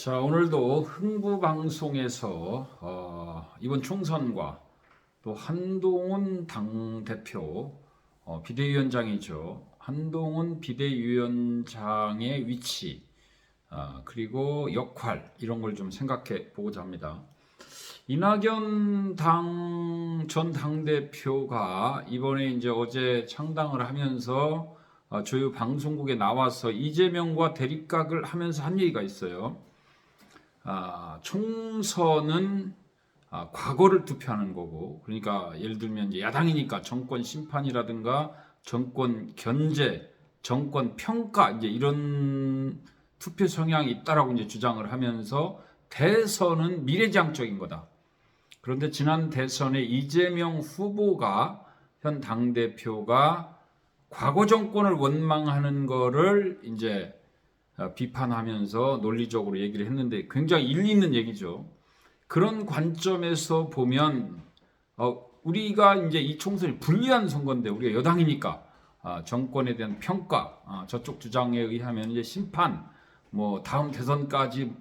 자, 오늘도 흥부방송에서 이번 총선과 또 한동훈 당대표 비대위원장이죠. 한동훈 비대위원장의 위치 그리고 역할 이런 걸 좀 생각해 보고자 합니다. 이낙연 전 당대표가 이번에 이제 어제 창당을 하면서 주요 방송국에 나와서 이재명과 대립각을 하면서 한 얘기가 있어요. 총선은 과거를 투표하는 거고, 그러니까 예를 들면 이제 야당이니까 정권 심판이라든가 정권 견제, 정권 평가 이제 이런 투표 성향이 있다라고 이제 주장을 하면서 대선은 미래지향적인 거다. 그런데 지난 대선에 이재명 후보가 현 당대표가 과거 정권을 원망하는 거를 이제 비판하면서 논리적으로 얘기를 했는데 굉장히 일리 있는 얘기죠. 그런 관점에서 보면 우리가 이제 이 총선이 불리한 선거인데 우리가 여당이니까 정권에 대한 평가, 저쪽 주장에 의하면 이제 심판, 뭐 다음 대선까지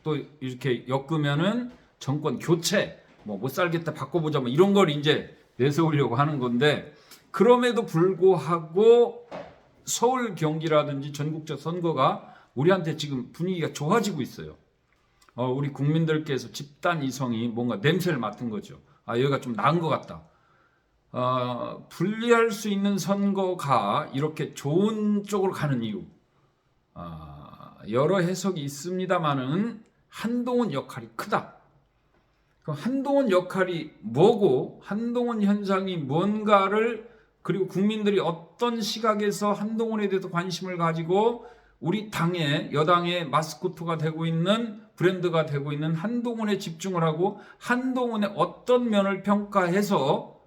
또 이렇게 엮으면은 정권 교체, 뭐 못 살겠다 바꿔보자, 뭐 이런 걸 이제 내세우려고 하는 건데 그럼에도 불구하고 서울 경기라든지 전국적 선거가 우리한테 지금 분위기가 좋아지고 있어요. 우리 국민들께서 집단 이성이 뭔가 냄새를 맡은 거죠. 여기가 좀 나은 것 같다. 분리할 수 있는 선거가 이렇게 좋은 쪽으로 가는 이유. 여러 해석이 있습니다만은 한동훈 역할이 크다. 그럼 한동훈 역할이 뭐고 한동훈 현상이 뭔가를 그리고 국민들이 어떤 시각에서 한동훈에 대해서 관심을 가지고 우리 당의 여당의 마스코트가 되고 있는 브랜드가 되고 있는 한동훈에 집중을 하고 한동훈의 어떤 면을 평가해서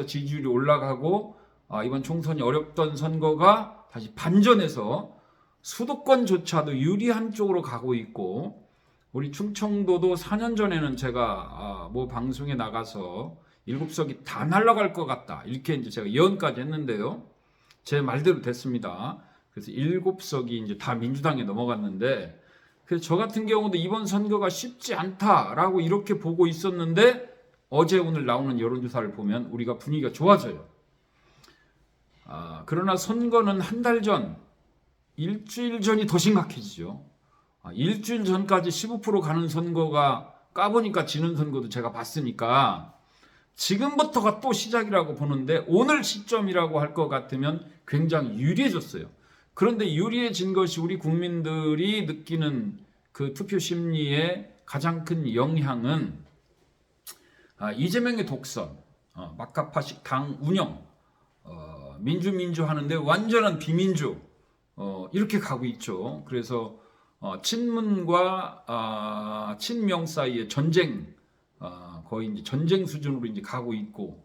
지지율이 올라가고 이번 총선이 어렵던 선거가 다시 반전해서 수도권조차도 유리한 쪽으로 가고 있고 우리 충청도도 4년 전에는 제가 뭐 방송에 나가서 7석이 다 날아갈 것 같다 이렇게 이제 제가 예언까지 했는데요. 제 말대로 됐습니다. 그래서 7석이 이제 다 민주당에 넘어갔는데 그래서 저 같은 경우도 이번 선거가 쉽지 않다라고 이렇게 보고 있었는데 어제 오늘 나오는 여론조사를 보면 우리가 분위기가 좋아져요. 그러나 선거는 한 달 전, 일주일 전이 더 심각해지죠. 일주일 전까지 15% 가는 선거가 까보니까 지는 선거도 제가 봤으니까 지금부터가 또 시작이라고 보는데 오늘 시점이라고 할 것 같으면 굉장히 유리해졌어요. 그런데 유리해진 것이 우리 국민들이 느끼는 그 투표 심리의 가장 큰 영향은 이재명의 독선, 막가파식 당 운영, 민주 하는데 완전한 비민주 이렇게 가고 있죠. 그래서 친문과 친명 사이의 전쟁, 거의 이제 전쟁 수준으로 이제 가고 있고,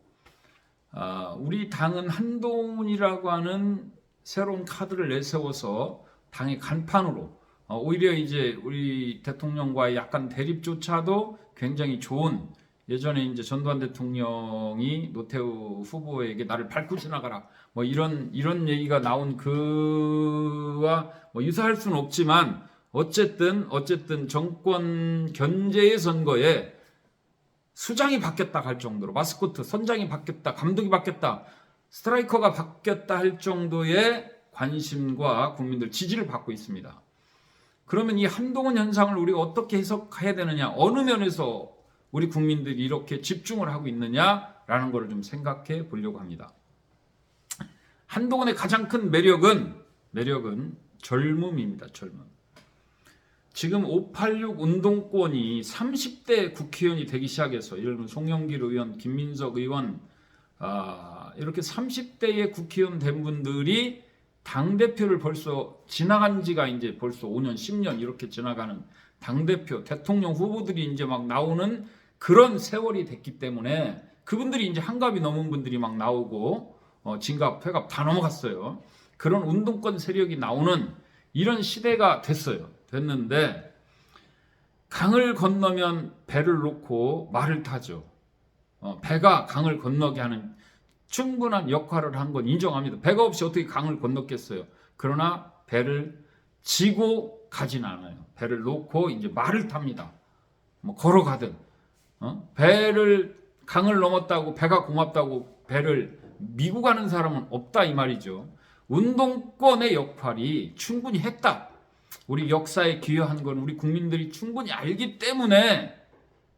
우리 당은 한동훈이라고 하는 새로운 카드를 내세워서 당의 간판으로 오히려 이제 우리 대통령과의 약간 대립조차도 굉장히 좋은 예전에 이제 전두환 대통령이 노태우 후보에게 나를 밟고 지나가라 뭐 이런 얘기가 나온 그와 뭐 유사할 수는 없지만 어쨌든 정권 견제의 선거에 수장이 바뀌었다 할 정도로 마스코트 선장이 바뀌었다 감독이 바뀌었다 스트라이커가 바뀌었다 할 정도의 관심과 국민들 지지를 받고 있습니다. 그러면 이 한동훈 현상을 우리가 어떻게 해석해야 되느냐, 어느 면에서 우리 국민들이 이렇게 집중을 하고 있느냐라는 것을 좀 생각해 보려고 합니다. 한동훈의 가장 큰 매력은 젊음입니다. 젊음. 지금 586 운동권이 30대 국회의원이 되기 시작해서 예를 들면 송영길 의원, 김민석 의원 이렇게 30대의 국회의원 된 분들이 당대표를 벌써 지나간 지가 이제 벌써 5년, 10년 이렇게 지나가는 당대표, 대통령 후보들이 이제 막 나오는 그런 세월이 됐기 때문에 그분들이 이제 한갑이 넘은 분들이 막 나오고 진갑, 회갑 다 넘어갔어요. 그런 운동권 세력이 나오는 이런 시대가 됐는데 강을 건너면 배를 놓고 말을 타죠. 배가 강을 건너게 하는 충분한 역할을 한 건 인정합니다. 배가 없이 어떻게 강을 건넜겠어요. 그러나 배를 지고 가진 않아요. 배를 놓고 이제 말을 탑니다. 뭐 걸어가든 배를 강을 넘었다고 배가 고맙다고 배를 미고 가는 사람은 없다 이 말이죠. 운동권의 역할이 충분히 했다. 우리 역사에 기여한 건 우리 국민들이 충분히 알기 때문에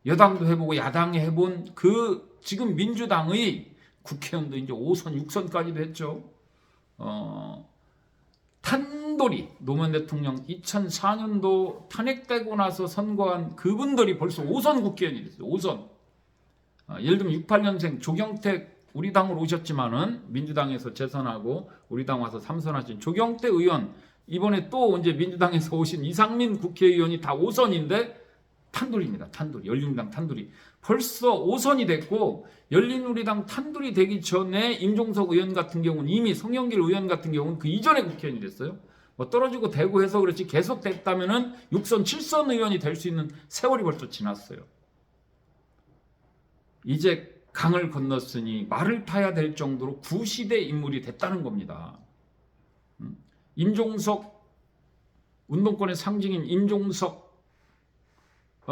여당도 해보고 야당이 해본 그 지금 민주당의 국회의원도 이제 5선, 6선까지도 했죠. 탄돌이 노무현 대통령 2004년도 탄핵되고 나서 선거한 그분들이 벌써 5선 국회의원이 됐어요. 5선. 예를 들면 68년생 조경택 우리 당으로 오셨지만은 민주당에서 재선하고 우리 당 와서 3선 하신 조경택 의원, 이번에 또 이제 민주당에서 오신 이상민 국회의원이 다 5선인데 탄돌입니다. 탄돌이. 열린우리당 탄돌이. 벌써 5선이 됐고 열린우리당 탄돌이 되기 전에 임종석 의원 같은 경우는 이미 송영길 의원 같은 경우는 그 이전에 국회의원이 됐어요. 뭐 떨어지고 되고 해서 그렇지 계속 됐다면은 6선, 7선 의원이 될 수 있는 세월이 벌써 지났어요. 이제 강을 건넜으니 말을 타야 될 정도로 구시대 인물이 됐다는 겁니다. 임종석, 운동권의 상징인 임종석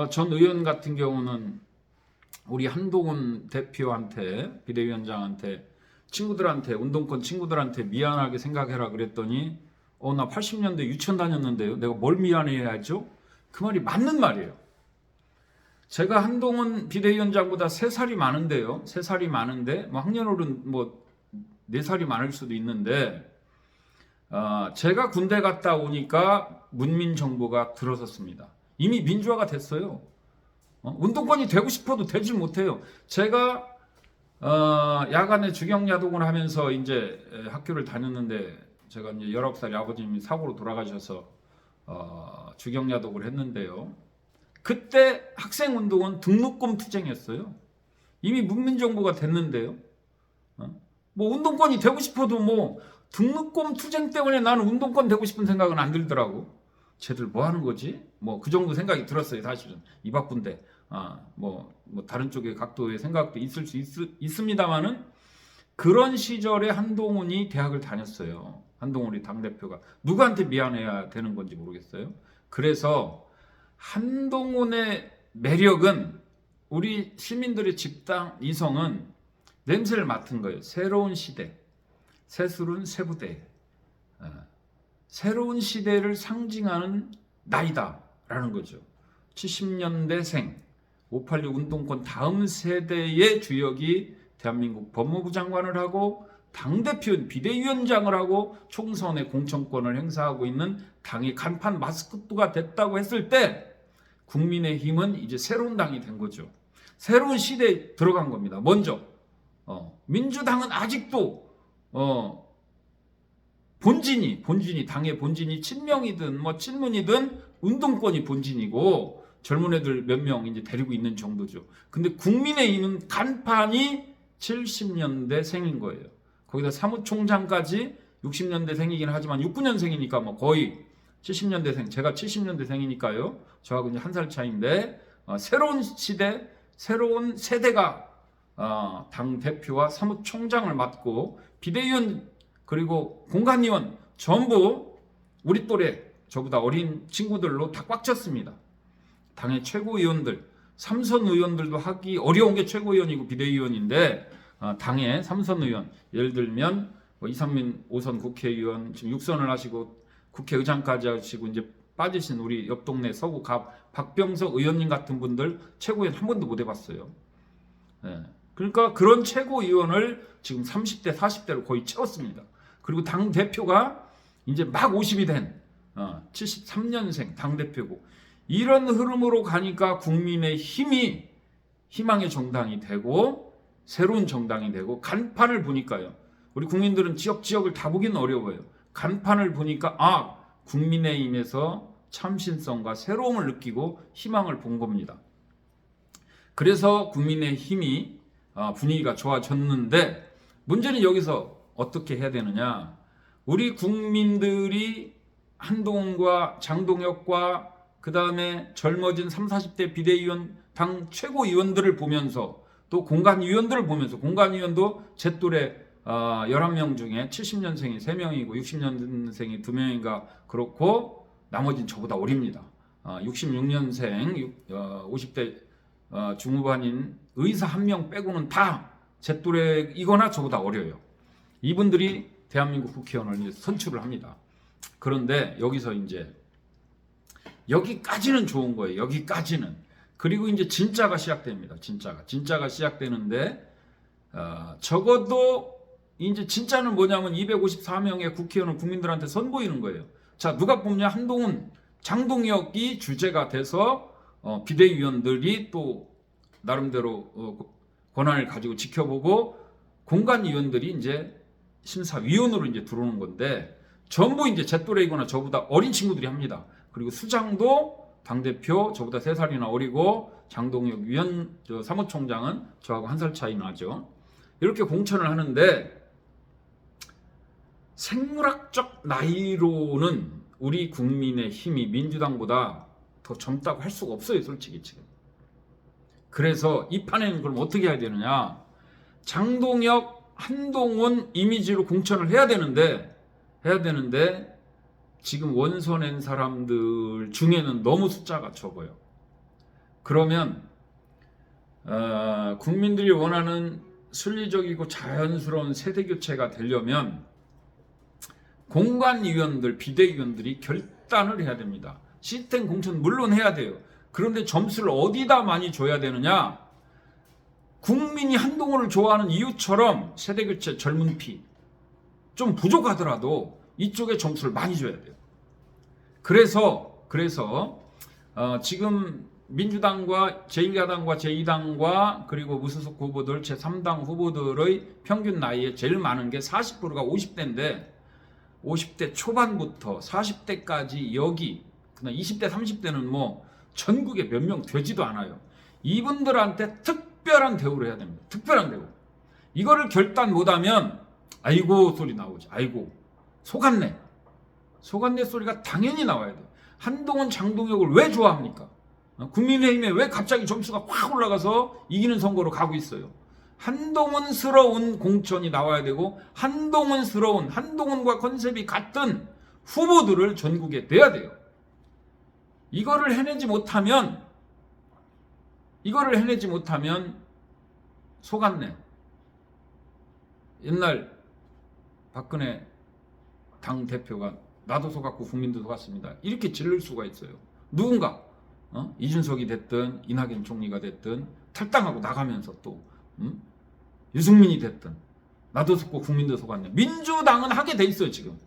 전 의원 같은 경우는 우리 한동훈 대표한테, 비대위원장한테, 친구들한테, 운동권 친구들한테 미안하게 생각해라 그랬더니 나 80년대 유치원 다녔는데요. 내가 뭘 미안해야죠? 그 말이 맞는 말이에요. 제가 한동훈 비대위원장보다 3살이 많은데요. 3살이 많은데 뭐 학년으로는 뭐 4살이 많을 수도 있는데 제가 군대 갔다 오니까 문민정부가 들어섰습니다. 이미 민주화가 됐어요. 운동권이 되고 싶어도 되질 못해요. 제가 야간에 주경야독을 하면서 이제 학교를 다녔는데 제가 이제 19살에 아버님이 사고로 돌아가셔서 주경야독을 했는데요. 그때 학생운동은 등록금 투쟁이었어요. 이미 문민정부가 됐는데요. 뭐 운동권이 되고 싶어도 뭐 등록금 투쟁 때문에 나는 운동권 되고 싶은 생각은 안 들더라고. 쟤들 뭐 하는 거지? 뭐 그 정도 생각이 들었어요. 사실은 입 아픈데 뭐 다른 쪽의 각도의 생각도 있을 수 있습니다만은 그런 시절에 한동훈이 대학을 다녔어요. 한동훈이 당대표가 누구한테 미안해야 되는 건지 모르겠어요. 그래서 한동훈의 매력은 우리 시민들의 집단 이성은 냄새를 맡은 거예요. 새로운 시대, 새술은 새부대, 새로운 시대를 상징하는 나이다라는 거죠. 70년대생, 586 운동권 다음 세대의 주역이 대한민국 법무부 장관을 하고 당대표 비대위원장을 하고 총선의 공천권을 행사하고 있는 당의 간판 마스코트가 됐다고 했을 때 국민의힘은 이제 새로운 당이 된 거죠. 새로운 시대에 들어간 겁니다. 먼저 민주당은 아직도 본진이 당의 본진이 친명이든 뭐 친문이든 운동권이 본진이고 젊은 애들 몇 명 이제 데리고 있는 정도죠. 근데 국민의힘은 간판이 70년대생인 거예요. 거기다 사무총장까지 60년대생이긴 하지만 69년생이니까 뭐 거의 70년대생, 제가 70년대생이니까요. 저하고 이제 한 살 차이인데 새로운 시대, 새로운 세대가 당 대표와 사무총장을 맡고 비대위원 그리고 공관위원 전부 우리 또래 저보다 어린 친구들로 다 꽉 찼습니다. 당의 최고위원들, 3선 의원들도 하기 어려운 게 최고위원이고 비대위원인데 당의 3선 의원, 예를 들면 이상민 5선 국회의원 지금 6선을 하시고 국회의장까지 하시고 이제 빠지신 우리 옆 동네 서구 박병석 의원님 같은 분들 최고위원 한 번도 못 해봤어요. 그러니까 그런 최고위원을 지금 30대, 40대로 거의 채웠습니다. 그리고 당 대표가 이제 막 50이 된 73년생 당 대표고 이런 흐름으로 가니까 국민의 힘이 희망의 정당이 되고 새로운 정당이 되고 간판을 보니까요. 우리 국민들은 지역을 다 보기는 어려워요. 간판을 보니까 국민의힘에서 참신성과 새로움을 느끼고 희망을 본 겁니다. 그래서 국민의힘이 분위기가 좋아졌는데 문제는 여기서 어떻게 해야 되느냐. 우리 국민들이 한동훈과 장동혁과 그 다음에 젊어진 30, 40대 비대위원 당 최고위원들을 보면서 또 공관위원들을 보면서 공관위원도 제 또래 11명 중에 70년생이 3명이고 60년생이 2명인가 그렇고 나머지는 저보다 어립니다. 66년생 50대 중후반인 의사 한 명 빼고는 다 제 또래이거나 저보다 어려요. 이분들이 대한민국 국회의원을 선출을 합니다. 그런데 여기서 이제 여기까지는 좋은 거예요. 여기까지는. 그리고 이제 진짜가 시작됩니다. 진짜가 시작되는데 적어도 이제 진짜는 뭐냐면 254명의 국회의원을 국민들한테 선보이는 거예요. 자, 누가 뽑냐? 한동훈, 장동혁이 주제가 돼서 비대위원들이 또 나름대로 권한을 가지고 지켜보고 공관위원들이 이제 심사위원으로 이제 들어오는 건데 전부 이제 제 또래이거나 저보다 어린 친구들이 합니다. 그리고 수장도 당대표 저보다 3살이나 어리고 장동혁 사무총장은 저하고 1살 차이 나죠. 이렇게 공천을 하는데 생물학적 나이로는 우리 국민의 힘이 민주당보다 더 젊다고 할 수가 없어요, 솔직히 지금. 그래서 이 판에는 그럼 어떻게 해야 되느냐? 장동혁, 한동훈 이미지로 공천을 해야 되는데 지금 원서 낸 사람들 중에는 너무 숫자가 적어요. 그러면 국민들이 원하는 순리적이고 자연스러운 세대 교체가 되려면 공관위원들, 비대위원들이 결단을 해야 됩니다. 시스템 공천 물론 해야 돼요. 그런데 점수를 어디다 많이 줘야 되느냐? 국민이 한동훈을 좋아하는 이유처럼 세대 교체 젊은 피 좀 부족하더라도 이쪽에 점수를 많이 줘야 돼요. 그래서 지금 민주당과 제1야당과 제2당과 그리고 무소속 후보들 제3당 후보들의 평균 나이에 제일 많은 게 40%가 50대인데 50대 초반부터 40대까지 여기 그냥 20대 30대는 뭐 전국에 몇 명 되지도 않아요. 이분들한테 특별한 대우를 해야 됩니다. 특별한 대우. 이거를 결단 못하면 아이고 소리 나오지. 아이고 속았네. 속았네 소리가 당연히 나와야 돼요. 한동훈 장동혁을 왜 좋아합니까? 국민의힘에 왜 갑자기 점수가 확 올라가서 이기는 선거로 가고 있어요. 한동훈스러운 공천이 나와야 되고 한동훈과 컨셉이 같은 후보들을 전국에 내야 돼요. 이거를 해내지 못하면 속았네. 옛날 박근혜 당 대표가 나도 속았고 국민도 속았습니다. 이렇게 질릴 수가 있어요. 누군가 이준석이 됐든 이낙연 총리가 됐든 탈당하고 나가면서 또 유승민이 됐든 나도 속고 국민도 속았네. 민주당은 하게 돼 있어요. 지금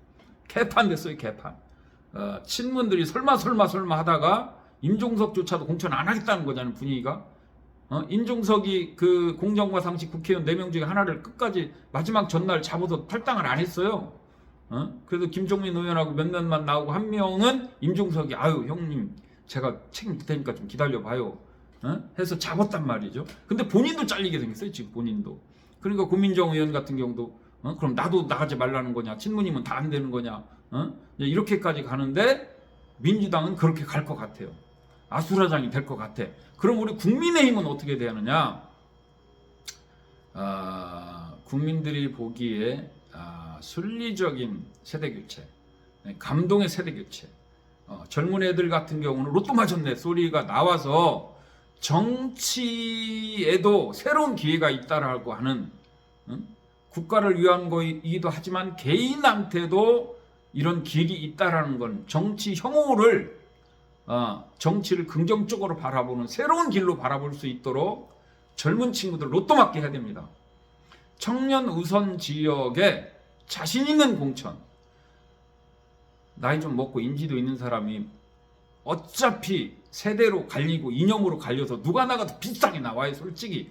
개판 됐어요. 개판. 친문들이 설마 하다가 임종석조차도 공천 안 하겠다는 거잖아요. 분위기가. 임종석이 그 공정과 상식 국회의원 4명 중에 하나를 끝까지 마지막 전날 잡아서 탈당을 안 했어요. 그래도 김종민 의원하고 몇몇만 나오고 한 명은 임종석이 아유 형님 제가 책임질 테니까 좀 기다려봐요. 해서 잡았단 말이죠. 근데 본인도 잘리게 생겼어요. 지금 본인도. 그러니까 고민정 의원 같은 경우도 그럼 나도 나가지 말라는 거냐, 친문이면 다 안 되는 거냐, 이렇게까지 가는데 민주당은 그렇게 갈 것 같아요. 아수라장이 될 것 같아. 그럼 우리 국민의힘은 어떻게 되느냐? 국민들이 보기에 순리적인 세대 교체, 감동의 세대 교체. 젊은 애들 같은 경우는 로또 맞았네 소리가 나와서 정치에도 새로운 기회가 있다라고 하는 국가를 위한 거이기도 하지만 개인한테도 이런 길이 있다라는 건 정치 혐오를 정치를 긍정적으로 바라보는 새로운 길로 바라볼 수 있도록 젊은 친구들 로또 맞게 해야 됩니다. 청년 우선 지역에 자신 있는 공천, 나이 좀 먹고 인지도 있는 사람이 어차피 세대로 갈리고 이념으로 갈려서 누가 나가도 비슷하게 나와요, 솔직히.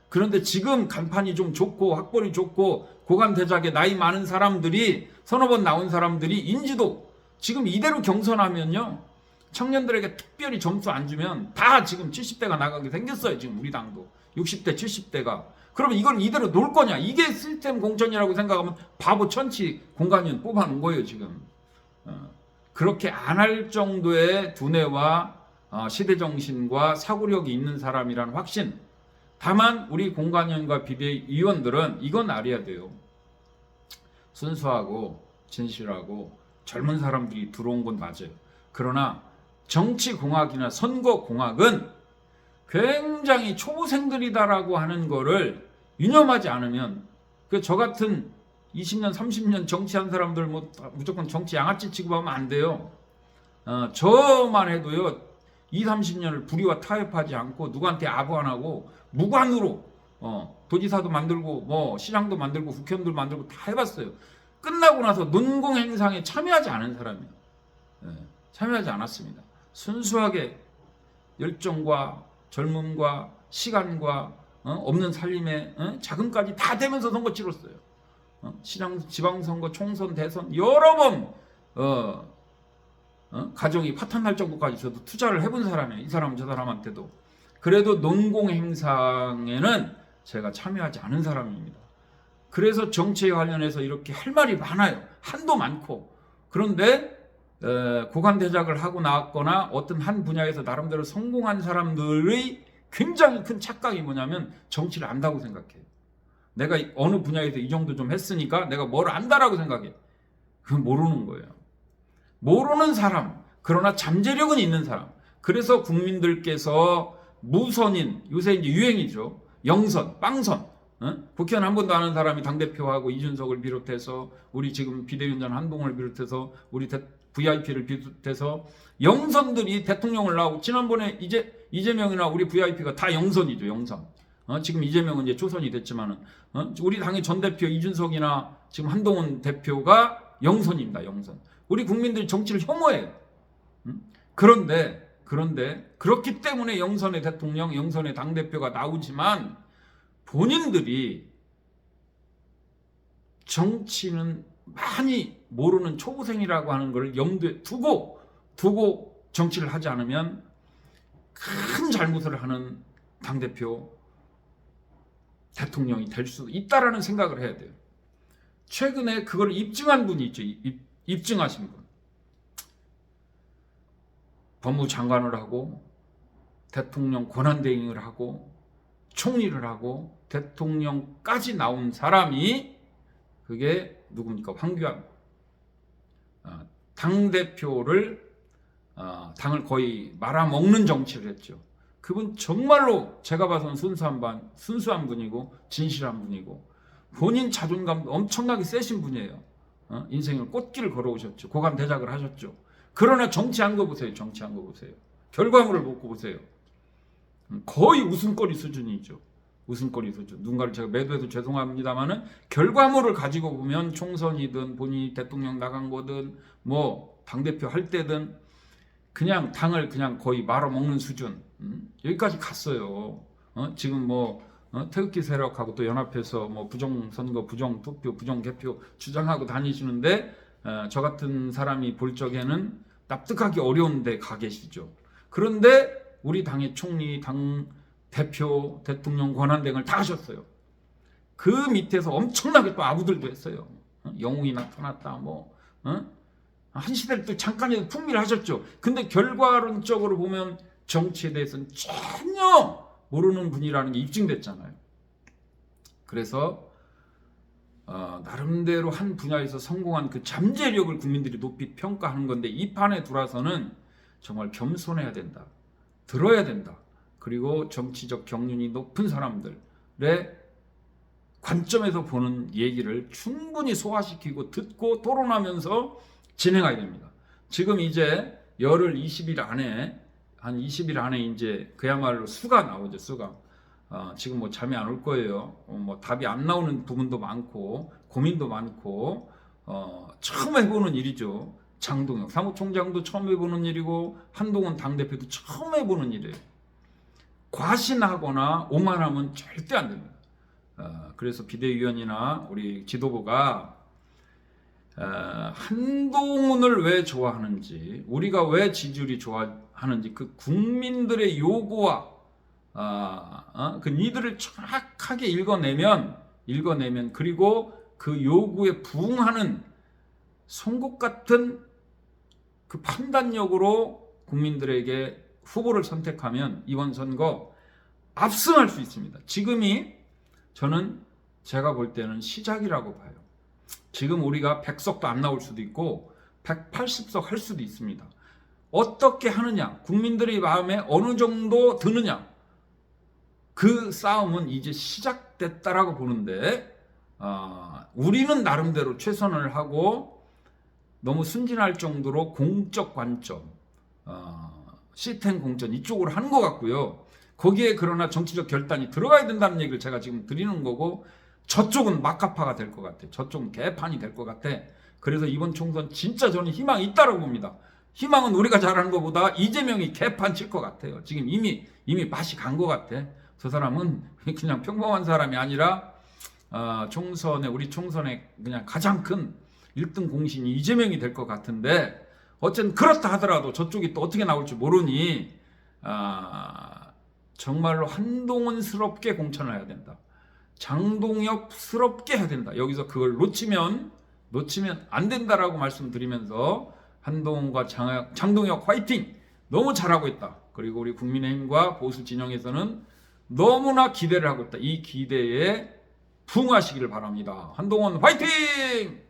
그런데 지금 간판이 좀 좋고 학벌이 좋고 고관대작에 나이 많은 사람들이 서너 번 나온 사람들이 인지도 지금 이대로 경선하면요 청년들에게 특별히 점수 안 주면 다 지금 70대가 나가게 생겼어요. 지금 우리 당도 60대 70대가. 그러면 이걸 이대로 놓을 거냐? 이게 시스템 공천이라고 생각하면 바보 천치 공관위원 뽑아놓은 거예요 지금. 그렇게 안 할 정도의 두뇌와 시대정신과 사고력이 있는 사람이라는 확신. 다만 우리 공관위원과 비대위원들은 이건 알아야 돼요. 순수하고 진실하고 젊은 사람들이 들어온 건 맞아요. 그러나 정치공학이나 선거공학은 굉장히 초보생들이다라고 하는 거를 유념하지 않으면 저 같은 20년 30년 정치한 사람들 뭐 무조건 정치 양아치 취급하면 안 돼요. 저만 해도요 20, 30년을 불의와 타협하지 않고 누구한테 아부 안 하고 무관으로 도지사도 만들고 뭐 시장도 만들고 국회의원도 만들고 다 해봤어요. 끝나고 나서 논공 행상에 참여하지 않은 사람이에요. 참여하지 않았습니다. 순수하게 열정과 젊음과 시간과 없는 살림에 자금까지 다 대면서 선거 치렀어요. 시장, 지방선거, 총선, 대선 여러 번 가정이 파탄날 정도까지 저도 투자를 해본 사람이에요. 이 사람 저 사람한테도. 그래도 논공 행상에는 제가 참여하지 않은 사람입니다. 그래서 정치에 관련해서 이렇게 할 말이 많아요. 한도 많고. 그런데 고관대작을 하고 나왔거나 어떤 한 분야에서 나름대로 성공한 사람들의 굉장히 큰 착각이 뭐냐면 정치를 안다고 생각해요. 내가 어느 분야에서 이 정도 좀 했으니까 내가 뭘 안다라고 생각해. 그건 모르는 거예요. 모르는 사람, 그러나 잠재력은 있는 사람. 그래서 국민들께서 무선인, 요새 이제 유행이죠. 영선, 빵선. 국회의원 한 번도 안 한 사람이 당대표하고 이준석을 비롯해서 우리 지금 비대위원장 한동훈을 비롯해서 우리 VIP를 비롯해서 영선들이 대통령을 나오고 지난번에 이재명이나 우리 VIP가 다 영선이죠. 영선. 지금 이재명은 이제 초선이 됐지만은 우리 당의 전 대표 이준석이나 지금 한동훈 대표가 영선입니다. 영선. 우리 국민들이 정치를 혐오해요. 그런데 그렇기 때문에 영선의 대통령, 영선의 당대표가 나오지만 본인들이 정치는 많이 모르는 초보생이라고 하는 것을 염두에 두고 정치를 하지 않으면 큰 잘못을 하는 당대표, 대통령이 될 수 있다라는 생각을 해야 돼요. 최근에 그걸 입증한 분이 있죠. 입증하신 분. 법무장관을 하고 대통령 권한대행을 하고 총리를 하고 대통령까지 나온 사람이 그게 누굽니까? 황교안. 당대표를 당을 거의 말아먹는 정치를 했죠. 그분 정말로 제가 봐서는 순수한 분이고 진실한 분이고 본인 자존감도 엄청나게 세신 분이에요. 인생을 꽃길을 걸어오셨죠. 고관대작을 하셨죠. 그러나 정치한 거 보세요. 정치한 거 보세요. 결과물을 보고 보세요. 거의 웃음거리 수준이죠. 웃음거리 수준. 누군가를 제가 매도해서 죄송합니다만은 결과물을 가지고 보면 총선이든 본인이 대통령 나간 거든 뭐 당대표 할 때든 그냥 당을 그냥 거의 말아먹는 수준. 여기까지 갔어요. 지금 뭐 태극기 세력하고 또 연합해서 뭐 부정선거, 부정투표, 부정개표 주장하고 다니시는데 저 같은 사람이 볼 적에는 납득하기 어려운데 가 계시죠. 그런데 우리 당의 총리, 당 대표, 대통령 권한대행을 다 하셨어요. 그 밑에서 엄청나게 또 아부들도 했어요. 영웅이 나타났다 한 시대를 또 잠깐이라도 풍미를 하셨죠. 근데 결과론적으로 보면 정치에 대해서는 전혀 모르는 분이라는 게 입증됐잖아요. 그래서 나름대로 한 분야에서 성공한 그 잠재력을 국민들이 높이 평가하는 건데 이 판에 들어와서는 정말 겸손해야 된다. 들어야 된다. 그리고 정치적 경륜이 높은 사람들의 관점에서 보는 얘기를 충분히 소화시키고 듣고 토론하면서 진행해야 됩니다. 지금 이제 열흘 20일 안에 한 20일 안에 이제 그야말로 수가 나오죠. 수가. 지금 뭐 잠이 안 올 거예요. 뭐 답이 안 나오는 부분도 많고 고민도 많고 처음 해보는 일이죠. 장동혁 사무총장도 처음 해보는 일이고 한동훈 당대표도 처음 해보는 일이에요. 과신하거나 오만하면 절대 안 됩니다. 그래서 비대위원이나 우리 지도부가 한동훈을 왜 좋아하는지, 우리가 왜 지지율이 좋아하는지 그 국민들의 요구와 그 니들을 정확하게 읽어내면 그리고 그 요구에 부응하는 송곳 같은 그 판단력으로 국민들에게 후보를 선택하면 이번 선거 압승할 수 있습니다. 지금이 저는 제가 볼 때는 시작이라고 봐요. 지금 우리가 100석도 안 나올 수도 있고 180석 할 수도 있습니다. 어떻게 하느냐, 국민들의 마음에 어느 정도 드느냐, 그 싸움은 이제 시작됐다라고 보는데, 우리는 나름대로 최선을 하고 너무 순진할 정도로 공적 관점, 시스템 공천 이쪽으로 하는 것 같고요. 거기에 그러나 정치적 결단이 들어가야 된다는 얘기를 제가 지금 드리는 거고, 저쪽은 막가파가 될 것 같아. 저쪽은 개판이 될 것 같아. 그래서 이번 총선 진짜 저는 희망이 있다고 봅니다. 희망은 우리가 잘하는 것보다 이재명이 개판 칠 것 같아요. 지금 이미 맛이 간 것 같아. 저 사람은 그냥 평범한 사람이 아니라 총선에, 우리 총선에 그냥 가장 큰 1등 공신이 이재명이 될 것 같은데, 어쨌든 그렇다 하더라도 저쪽이 또 어떻게 나올지 모르니 정말로 한동훈스럽게 공천을 해야 된다. 장동혁스럽게 해야 된다. 여기서 그걸 놓치면 안 된다라고 말씀드리면서, 한동훈과 장동혁 화이팅! 너무 잘하고 있다. 그리고 우리 국민의힘과 보수 진영에서는 너무나 기대를 하고 있다. 이 기대에 부응하시기를 바랍니다. 한동훈 화이팅!